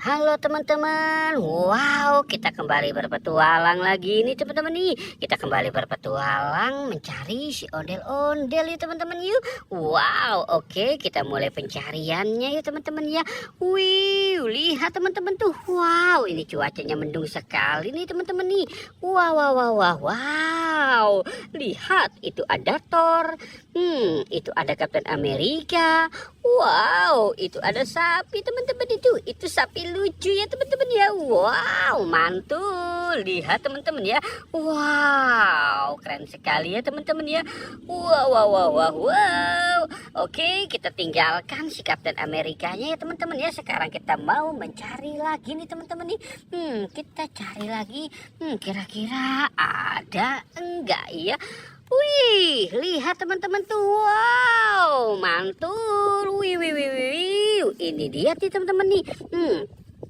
Halo teman-teman, wow kita kembali berpetualang lagi nih teman-teman nih. Kita kembali berpetualang mencari si ondel-ondel ya teman-teman yuk. Wow, oke kita mulai pencariannya ya teman-teman ya. Wih, lihat teman-teman tuh. Wow, ini cuacanya mendung sekali nih teman-teman nih. Wow, wow, wow, wow, wow. Lihat itu ada Thor. Itu ada Captain Amerika. Wow, itu ada sapi teman-teman itu sapi lucu ya teman-teman ya. Wow, mantul. Lihat teman-teman ya. Wow, keren sekali ya teman-teman ya. Wow, wow, wow, wow, wow. Oke, kita tinggalkan si Captain Amerikanya ya teman-teman ya. Sekarang kita mau mencari lagi nih teman-teman nih. Kita cari lagi. Kira-kira ada enggak ya? Wih, lihat teman-teman tuh. Wow, mantul. Wih, wih, wih, wih. Ini dia nih teman-teman nih.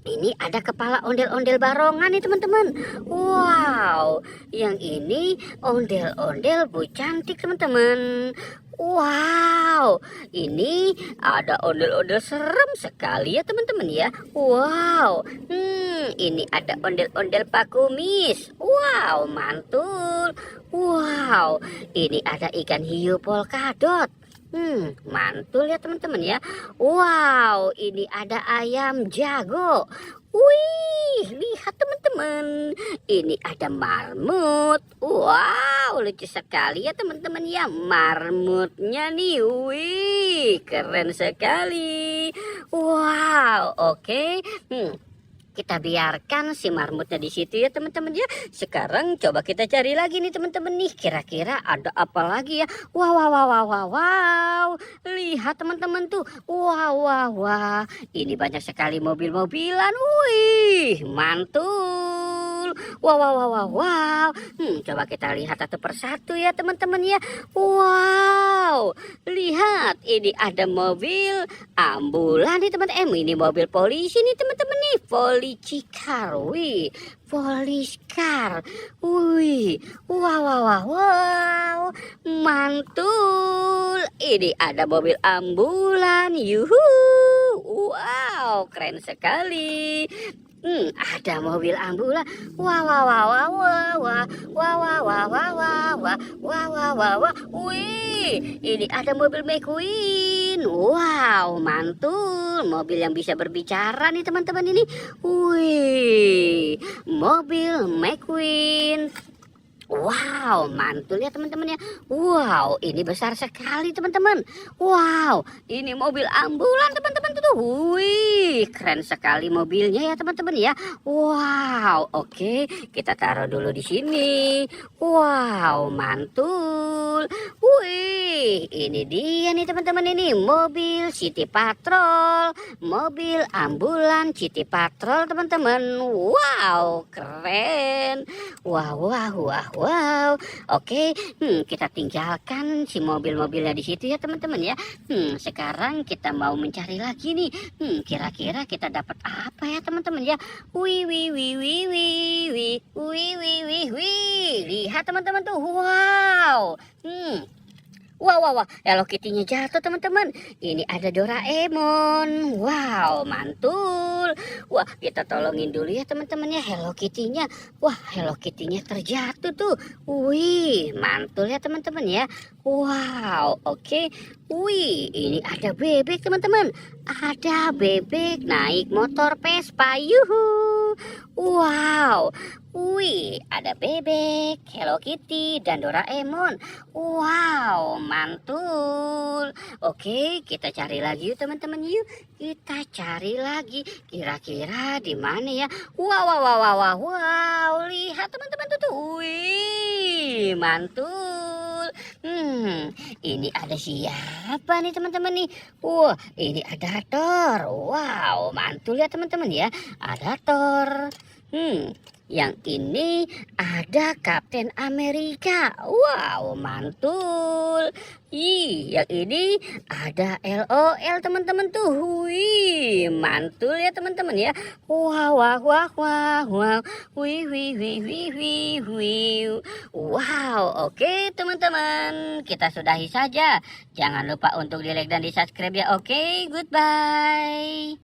Ini ada kepala ondel-ondel barongan nih teman-teman. Wow, yang ini ondel-ondel Bu Cantik teman-teman. Wow, ini ada ondel-ondel serem sekali ya teman-teman ya. Wow, ini ada ondel-ondel Pak Kumis. Wow, mantul. Wow, ini ada ikan hiu polkadot. Mantul ya teman-teman ya. Wow, ini ada ayam jago. Wih, lihat teman-teman. Ini ada marmut. Wow, lucu sekali ya teman-teman ya. Marmutnya nih. Wih, keren sekali. Wow, oke. Kita biarkan si marmutnya di situ ya teman-teman ya. Sekarang coba kita cari lagi nih teman-teman nih. Kira-kira ada apa lagi ya? Wow, wow, wow, wow, wow, wow. Lihat teman-teman tuh. Wow, wow, wow. Ini banyak sekali mobil-mobilan. Wih, mantul. Wow, wow, wow, wow, wow. Coba kita lihat satu persatu ya teman-teman ya. Wow, lihat ini ada mobil ambulan nih teman-teman. Ini mobil polisi nih teman-teman nih. Polisi car, wih, police car, wih, wow, wow, wow, wow, mantul. Ini ada mobil ambulan, yuhu, wow, keren sekali. Ada mobil ambulan. Wah, wah, wah, wah, wah, wah, wah, wah, wah, wah, wah, wah, wah, wah, wah, wah. Wih, ini ada mobil McQueen. Wow, mantul. Mobil yang bisa berbicara nih teman-teman ini. Wih, mobil McQueen. Wow, mantul ya teman-teman ya. Wow, ini besar sekali teman-teman. Wow, ini mobil ambulan teman-teman tuh. Wih, keren sekali mobilnya ya teman-teman ya. Wow, oke, kita taruh dulu di sini. Wow, mantul. Wih, ini dia nih teman-teman ini mobil City Patrol, mobil ambulan City Patrol teman-teman. Wow, keren. Wow, wow, wow, wow. Oke, kita tinggalkan si mobil-mobilnya di situ ya teman-teman ya. Sekarang kita mau mencari lagi nih. Kira-kira kita dapat apa ya teman-teman ya? Wih, wih, wih, wih, wih, wih, wih, wih, wih, wih. Lihat teman-teman tuh. Wow. Wah, wah, wah, Hello Kitty-nya jatuh teman-teman. Ini ada Doraemon. Wow, mantul. Wah, kita tolongin dulu ya teman-teman ya Hello Kitty-nya. Wah, Hello Kitty-nya terjatuh tuh. Wih, mantul ya teman-teman ya. Wow, oke. Wih, ini ada bebek teman-teman. Ada bebek naik motor Vespa. Yuhu. Wow. Wih, ada bebek, Hello Kitty, dan Doraemon. Wow, mantul. Oke, kita cari lagi yuk teman-teman yuk. Kita cari lagi. Kira-kira di mana ya? Wow, wow, wow, wow, wow, wow. Lihat teman-teman tuh. Wih, mantul. Ini ada siapa nih teman-teman nih? Wah, ini ada Thor. Wow, mantul ya teman-teman ya. Ada Thor. Yang ini ada Kapten Amerika. Wow, mantul. Yang ini ada LOL teman-teman tuh. Wih, mantul ya teman-teman ya. Wah, wah, wah, wah, wah. Wih, wih, wih, wih, wih, wih. Wow, oke teman-teman. Kita sudahi saja. Jangan lupa untuk di like dan di subscribe ya. Oke, goodbye.